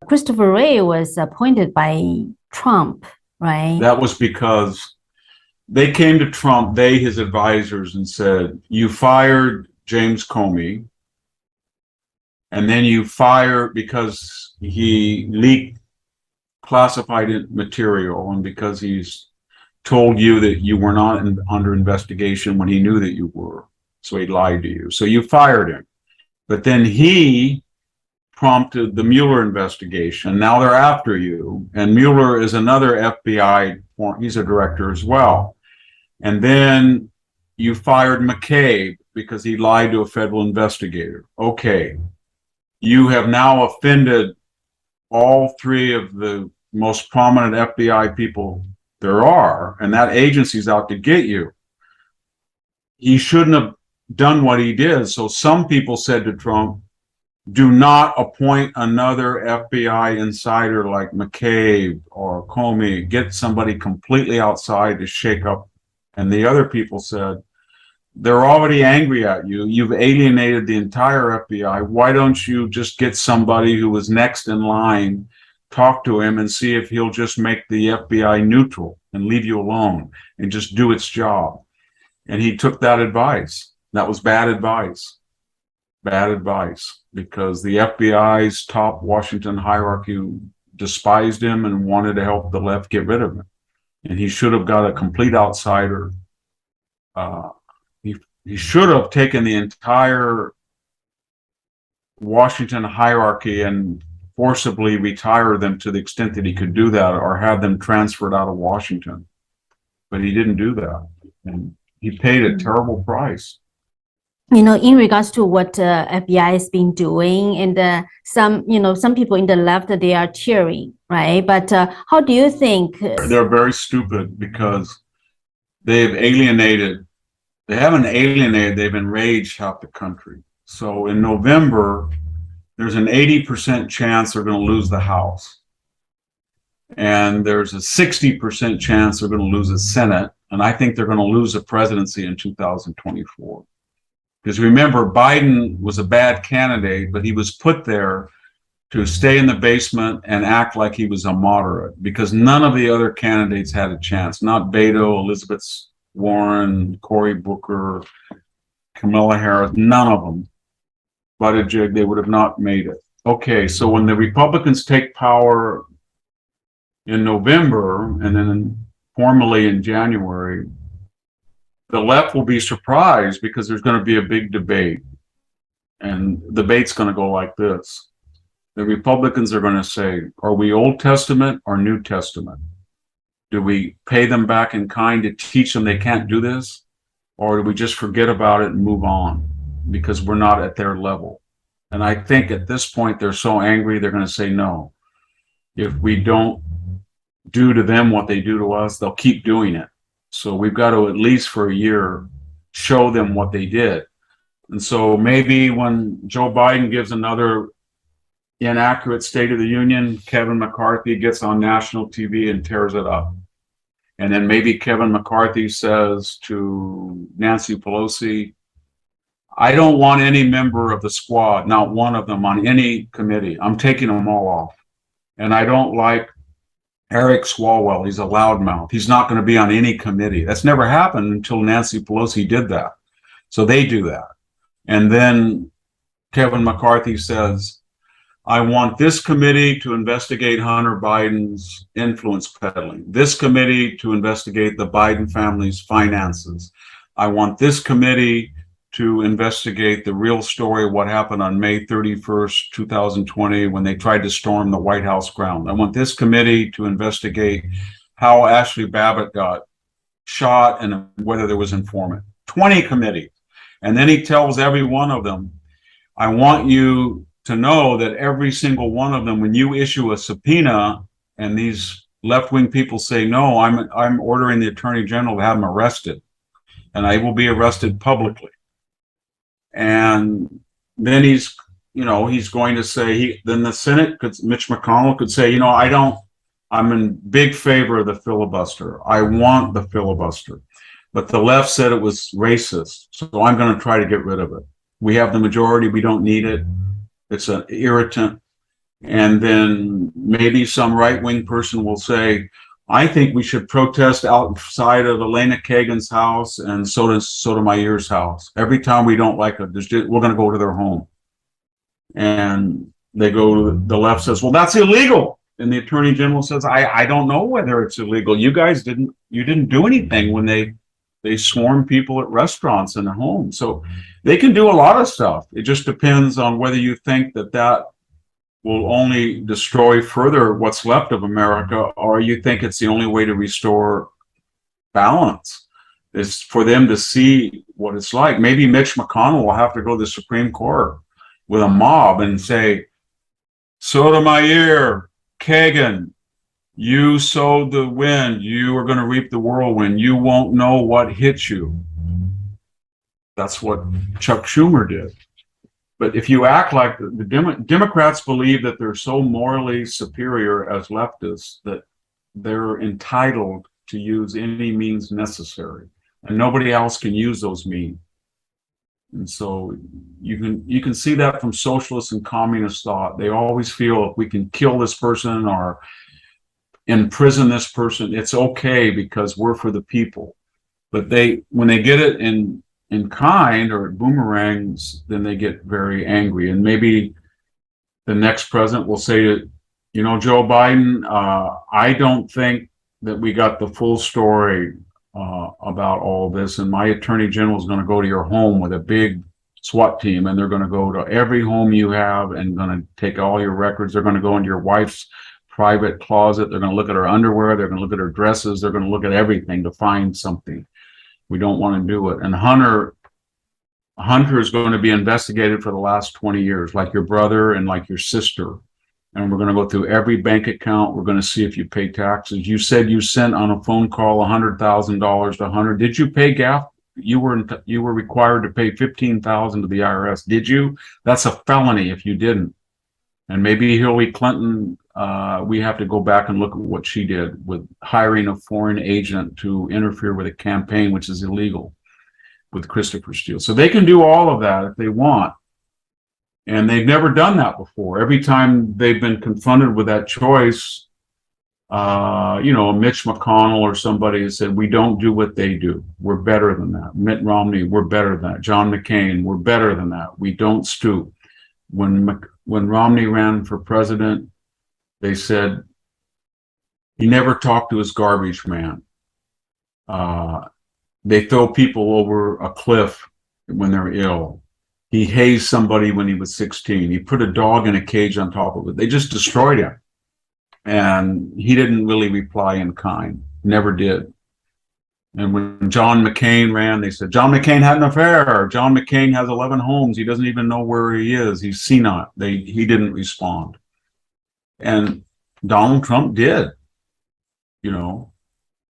Christopher Wray was appointed by Trump, right? That was because they came to Trump, his advisors, and said, you fired James Comey, and then you fired because he leaked classified material and because he's told you that you were not under investigation when he knew that you were. So he lied to you. So you fired him. But then he prompted the Mueller investigation. Now they're after you. And Mueller is another FBI, he's a director as well. And then you fired McCabe because he lied to a federal investigator. Okay. You have now offended all three of the most prominent FBI people there are, and that agency's out to get you. He shouldn't have done what he did. So some people said to Trump, do not appoint another FBI insider like McCabe or Comey. Get somebody completely outside to shake up. And the other people said, they're already angry at you. You've alienated the entire FBI. Why don't you just get somebody who was next in line, talk to him and see if he'll just make the FBI neutral and leave you alone and just do its job. And he took that advice. That was bad advice. Bad advice, because the FBI's top Washington hierarchy despised him and wanted to help the left get rid of him. And he should have got a complete outsider. He should have taken the entire Washington hierarchy and forcibly retire them to the extent that he could do that, or have them transferred out of Washington. But he didn't do that. And he paid a terrible price. You know, in regards to what FBI has been doing, and some people in the left, they are cheering, right? But how do you think? They're very stupid because they've alienated. They haven't alienated, they've enraged half the country. So in November, there's an 80% chance they're going to lose the House. And there's a 60% chance they're going to lose the Senate. And I think they're going to lose the presidency in 2024. Because remember, Biden was a bad candidate, but he was put there to stay in the basement and act like he was a moderate, because none of the other candidates had a chance. Not Beto, Elizabeth Warren, Cory Booker, Kamala Harris, none of them. Buttigieg, they would have not made it. Okay, so when the Republicans take power in November and then formally in January, the left will be surprised because there's going to be a big debate. And the debate's going to go like this. The Republicans are going to say, are we Old Testament or New Testament? Do we pay them back in kind to teach them they can't do this? Or do we just forget about it and move on because we're not at their level? And I think at this point, they're so angry, they're going to say no. If we don't do to them what they do to us, they'll keep doing it. So we've got to, at least for a year, show them what they did. And so maybe when Joe Biden gives another inaccurate State of the Union, Kevin McCarthy gets on national TV and tears it up. And then maybe Kevin McCarthy says to Nancy Pelosi, I don't want any member of the squad, not one of them, on any committee. I'm taking them all off. And I don't like Eric Swalwell. He's a loudmouth. He's not going to be on any committee. That's never happened until Nancy Pelosi did that. So they do that. And then Kevin McCarthy says, I want this committee to investigate Hunter Biden's influence peddling. This committee to investigate the Biden family's finances. I want this committee to investigate the real story of what happened on May 31st, 2020, when they tried to storm the White House ground. I want this committee to investigate how Ashley Babbitt got shot and whether there was informant. 20 committees. And then he tells every one of them, I want you to know that every single one of them, when you issue a subpoena and these left-wing people say, no, I'm ordering the Attorney General to have him arrested, and I will be arrested publicly. And then he's going to say, then the Senate Mitch McConnell could say, I'm in big favor of the filibuster. I want the filibuster. But the left said it was racist, so I'm going to try to get rid of it. We have the majority. We don't need it. It's an irritant. And then maybe some right-wing person will say, I think we should protest outside of Elena Kagan's house and Sotomayor's house. Every time we don't like it, we're going to go to their home. And the left says, well, that's illegal. And the attorney general says, I don't know whether it's illegal. You didn't do anything when they swarm people at restaurants and at home. So they can do a lot of stuff. It just depends on whether you think that will only destroy further what's left of America, or you think it's the only way to restore balance is for them to see what it's like. Maybe Mitch McConnell will have to go to the Supreme Court with a mob and say, Sotomayor, Kagan, you sowed the wind, you are going to reap the whirlwind, you won't know what hit you. That's what Chuck Schumer did. But if you act like the Democrats believe that they're so morally superior as leftists that they're entitled to use any means necessary, and nobody else can use those means. And so you can see that from socialist and communist thought. They always feel if we can kill this person or imprison this person, it's okay because we're for the people. But when they get it in kind or it boomerangs, then they get very angry. And maybe the next president will say to, Joe Biden, I don't think that we got the full story about all this. And my attorney general is going to go to your home with a big SWAT team, and they're going to go to every home you have and going to take all your records. They're going to go into your wife's private closet. They're going to look at her underwear. They're going to look at her dresses. They're going to look at everything to find something. We don't want to do it. And Hunter is going to be investigated for the last 20 years, like your brother and like your sister. And we're going to go through every bank account. We're going to see if you pay taxes. You said you sent on a phone call $100,000 to Hunter. Did you pay GAF? You were required to pay $15,000 to the IRS. Did you? That's a felony if you didn't. And maybe Hillary Clinton, we have to go back and look at what she did with hiring a foreign agent to interfere with a campaign, which is illegal, with Christopher Steele. So they can do all of that if they want. And they've never done that before. Every time they've been confronted with that choice, Mitch McConnell or somebody has said, we don't do what they do. We're better than that. Mitt Romney, we're better than that. John McCain, we're better than that. We don't stoop. When Romney ran for president, they said he never talked to his garbage man. They throw people over a cliff when they're ill. He hazed somebody when he was 16. He put a dog in a cage on top of it. They just destroyed him. And he didn't really reply in kind. Never did. And when John McCain ran, they said, John McCain had an affair. John McCain has 11 homes. He doesn't even know where he is. He's senile. He didn't respond. And Donald Trump did.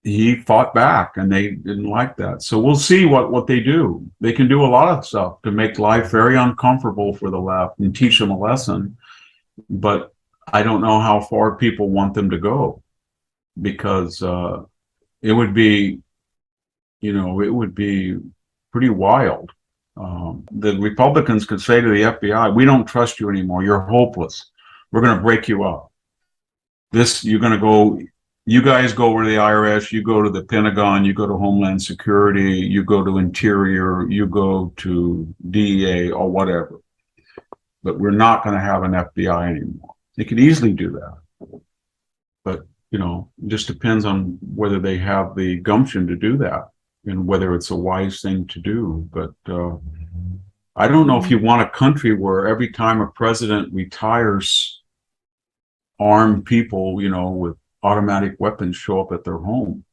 He fought back, and they didn't like that. So we'll see what they do. They can do a lot of stuff to make life very uncomfortable for the left and teach them a lesson. But I don't know how far people want them to go, because it would be pretty wild. The Republicans could say to the FBI, we don't trust you anymore. You're hopeless. We're going to break you up. You guys go over to the IRS, you go to the Pentagon, you go to Homeland Security, you go to Interior, you go to DEA or whatever. But we're not going to have an FBI anymore. They could easily do that. But, it just depends on whether they have the gumption to do that and whether it's a wise thing to do. But I don't know if you want a country where every time a president retires, armed people, with automatic weapons show up at their home,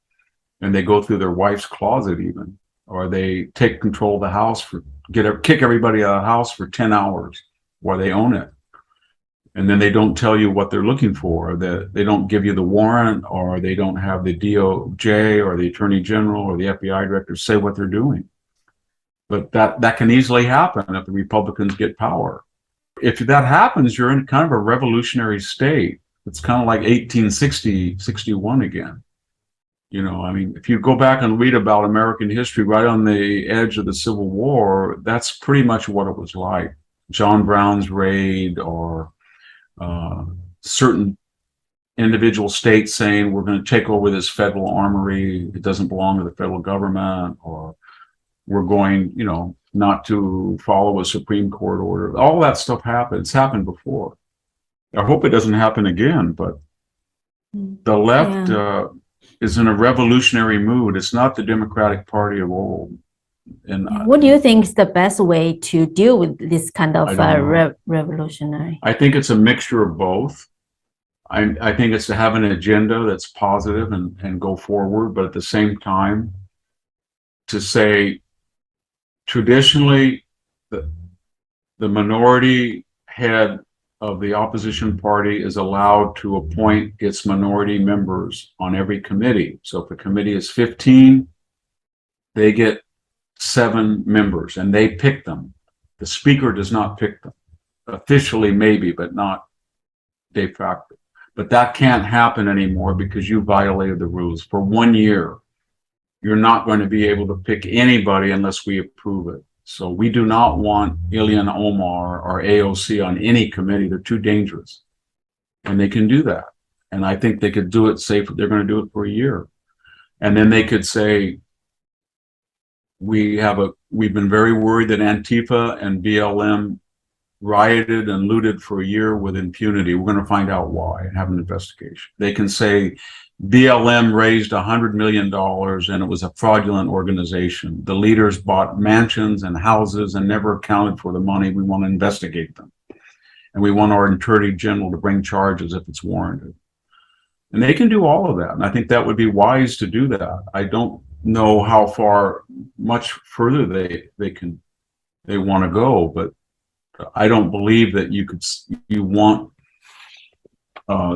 and they go through their wife's closet even, or they take control of the house kick everybody out of the house for 10 hours while they own it. And then they don't tell you what they're looking for, they don't give you the warrant, or they don't have the DOJ or the Attorney General or the FBI director say what they're doing. But that can easily happen if the Republicans get power. If that happens, you're in kind of a revolutionary state. It's kind of like 1860, 61 again. If you go back and read about American history right on the edge of the Civil War, that's pretty much what it was like. John Brown's raid, or certain individual states saying we're going to take over this federal armory, it doesn't belong to the federal government, or we're going, not to follow a Supreme Court order. All that stuff happened. It's happened before. I hope it doesn't happen again, but the left is in a revolutionary mood. It's not the Democratic Party of old. And what do you think is the best way to deal with this kind of revolutionary? I think it's a mixture of both. I think it's to have an agenda that's positive and go forward, but at the same time, to say traditionally the minority head of the opposition party is allowed to appoint its minority members on every committee. So if the committee is 15, they get 7 members and they pick them. The speaker does not pick them. Officially maybe, but not de facto. But that can't happen anymore because you violated the rules. For 1 year, you're not going to be able to pick anybody unless we approve it. So we do not want Ilhan Omar or AOC on any committee. They're too dangerous. And they can do that. And I think they could do it safely. They're going to do it for a year. And then they could say, we've been very worried that Antifa and BLM rioted and looted for a year with impunity. We're going to find out why and have an investigation. They can say BLM raised $100 million and it was a fraudulent organization. The leaders bought mansions and houses and never accounted for the money. We want to investigate them. And we want our Attorney General to bring charges if it's warranted. And they can do all of that. And I think that would be wise to do that. I don't know how much further they want to go, but I don't believe that you want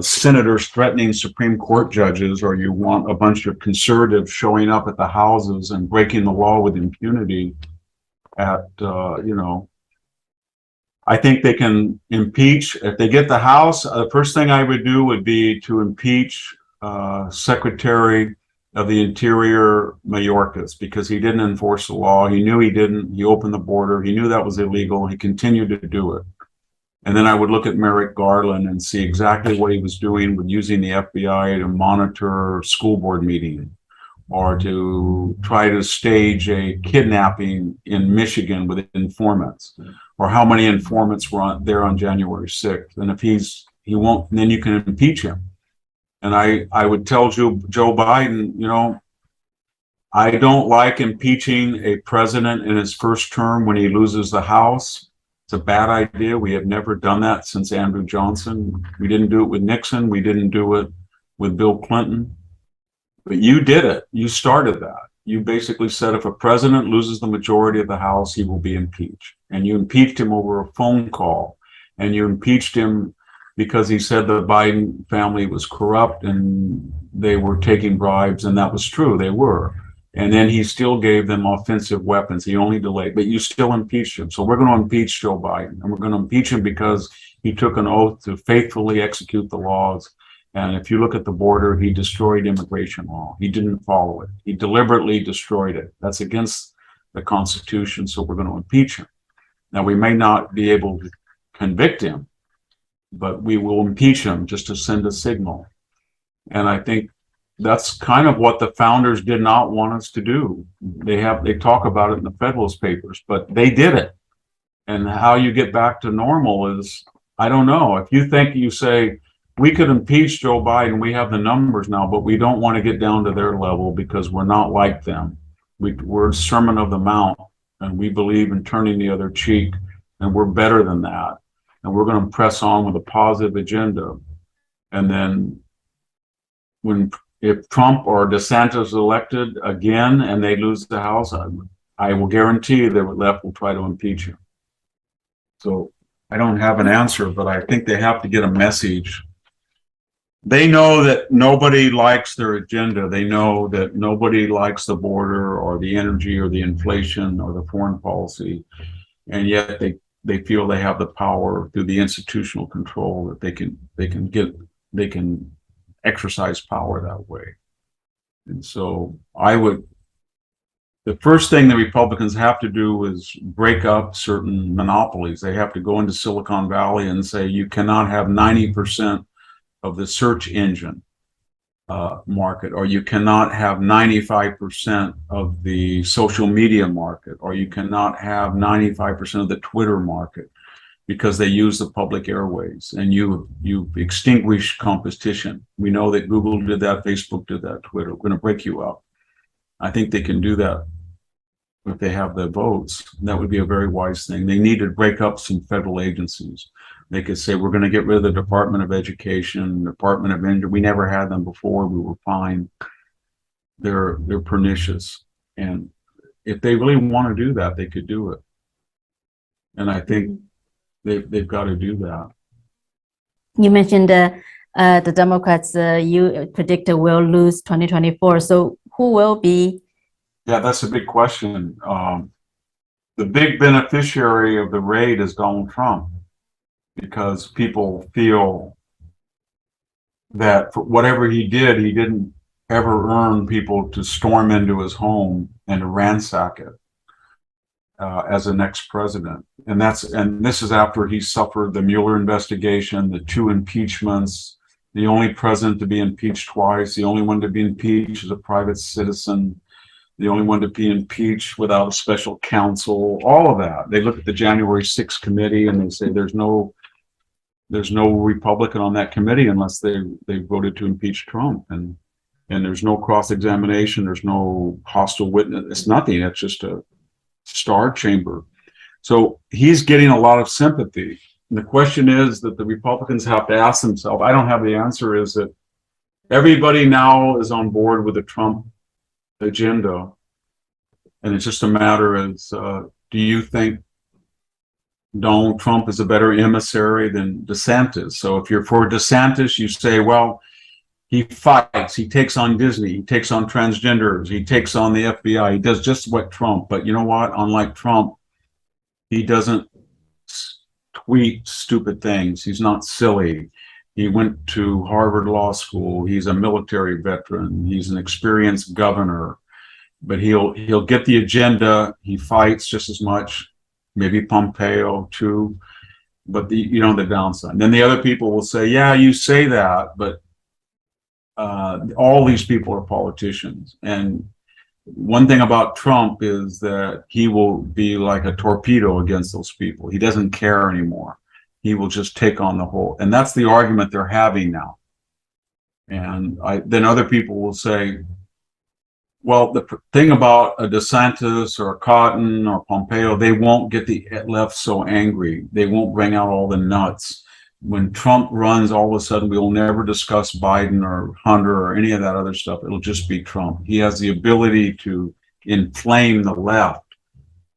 senators threatening Supreme Court judges, or you want a bunch of conservatives showing up at the houses and breaking the law with impunity I think they can impeach. If they get the House, the first thing I would do would be to impeach Secretary of the Interior Mayorkas, because he didn't enforce the law. He knew he didn't. He opened the border. He knew that was illegal. He continued to do it. And then I would look at Merrick Garland and see exactly what he was doing with using the FBI to monitor school board meetings, or to try to stage a kidnapping in Michigan with informants, or how many informants were there on January 6th. And if he won't, then you can impeach him. And I would tell Joe Biden, I don't like impeaching a president in his first term when he loses the House. It's a bad idea. We have never done that since Andrew Johnson. We didn't do it with Nixon. We didn't do it with Bill Clinton. But you did it. You started that. You basically said if a president loses the majority of the House, he will be impeached. And you impeached him over a phone call. And you impeached him because he said the Biden family was corrupt and they were taking bribes. And that was true. They were. And then he still gave them offensive weapons. He only delayed, but you still impeached him. So we're going to impeach Joe Biden. And we're going to impeach him because he took an oath to faithfully execute the laws. And if you look at the border, he destroyed immigration law. He didn't follow it. He deliberately destroyed it. That's against the Constitution. So we're going to impeach him. Now, we may not be able to convict him, but we will impeach him just to send a signal. And I think that's kind of what the founders did not want us to do. They talk about it in the Federalist Papers, but they did it. And how you get back to normal is, I don't know. If you say, we could impeach Joe Biden, we have the numbers now, but we don't want to get down to their level because we're not like them. We're Sermon of the Mount, and we believe in turning the other cheek, and we're better than that. And we're going to press on with a positive agenda. And then if Trump or DeSantis is elected again and they lose the House, I will guarantee the left will try to impeach him. So I don't have an answer, but I think they have to get a message. They know that nobody likes their agenda. They know that nobody likes the border or the energy or the inflation or the foreign policy. And yet they feel they have the power through the institutional control that they can exercise power that way. And so I would the first thing the Republicans have to do is break up certain monopolies. They have to go into Silicon Valley and say, you cannot have 90% of the search engine market, or you cannot have 95% of the social media market, or you cannot have 95% of the Twitter market, because they use the public airways, and you extinguish competition. We know that Google did that, Facebook did that, Twitter. We're going to break you up. I think they can do that if they have the votes. That would be a very wise thing. They need to break up some federal agencies. They could say, we're going to get rid of the Department of Education, Department of Energy. We never had them before. We were fine. They're pernicious. And if they really want to do that, they could do it. And I think they've got to do that. You mentioned the Democrats, you predict will lose 2024. So who will be? Yeah, that's a big question. The big beneficiary of the raid is Donald Trump, because people feel that for whatever he did, he didn't ever earn people to storm into his home and to ransack it as a next president. And this is after he suffered the Mueller investigation, the 2 impeachments, the only president to be impeached twice, the only one to be impeached as a private citizen, the only one to be impeached without a special counsel, all of that. They look at the January 6th committee and they say there's no Republican on that committee unless they voted to impeach Trump. And there's no cross-examination, there's no hostile witness, it's nothing. It's just a star chamber. So he's getting a lot of sympathy. And the question is that the Republicans have to ask themselves, I don't have the answer, is that everybody now is on board with the Trump agenda. And it's just a matter of, do you think Donald Trump is a better emissary than DeSantis? So if you're for DeSantis, you say, well, he fights, he takes on Disney, he takes on transgenders, he takes on the FBI, he does just what Trump. But you know what? Unlike Trump, he doesn't tweet stupid things. He's not silly. He went to Harvard Law School. He's a military veteran. He's an experienced governor. But he'll get the agenda. He fights just as much. Maybe Pompeo too. But the downside. Then the other people will say, yeah, you say that, but all these people are politicians. And one thing about Trump is that he will be like a torpedo against those people. He doesn't care anymore. He will just take on the whole. And that's the argument they're having now. And then other people will say, well, the thing about a DeSantis or a Cotton or Pompeo, they won't get the left so angry. They won't bring out all the nuts. When Trump runs, all of a sudden, we will never discuss Biden or Hunter or any of that other stuff. It'll just be Trump. He has the ability to inflame the left.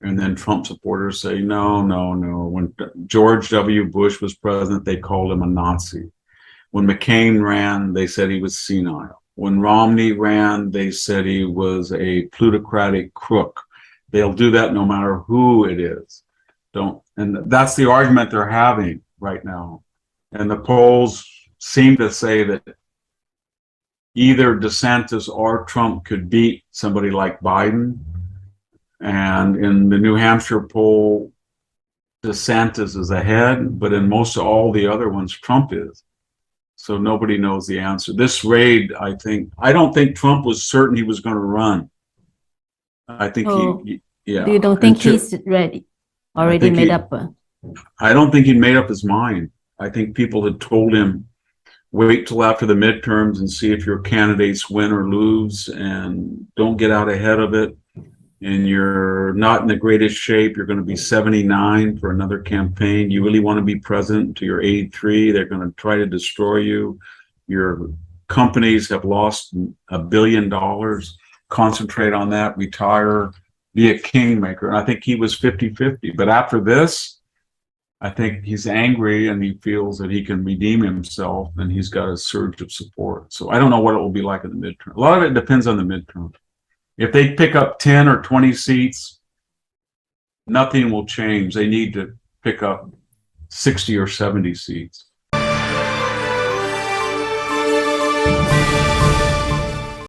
And then Trump supporters say, no, no, no. When George W. Bush was president, they called him a Nazi. When McCain ran, they said he was senile. When Romney ran, they said he was a plutocratic crook. They'll do that no matter who it is. And that's the argument they're having right now. And the polls seem to say that either DeSantis or Trump could beat somebody like Biden. And in the New Hampshire poll, DeSantis is ahead, but in most of all the other ones, Trump is. So nobody knows the answer. This raid, I don't think Trump was certain he was going to run. I think yeah. You don't think he's ready? Already made up? I don't think he'd made up his mind. I think people had told him, wait till after the midterms and see if your candidates win or lose, and don't get out ahead of it. And you're not in the greatest shape. You're going to be 79 for another campaign. You really want to be president until you're 83. They're going to try to destroy you. Your companies have lost $1 billion. Concentrate on that, retire, be a kingmaker. And I think he was 50-50. But after this, I think he's angry and he feels that he can redeem himself, and he's got a surge of support. So I don't know what it will be like in the midterm. A lot of it depends on the midterm. If they pick up 10 or 20 seats, nothing will change. They need to pick up 60 or 70 seats.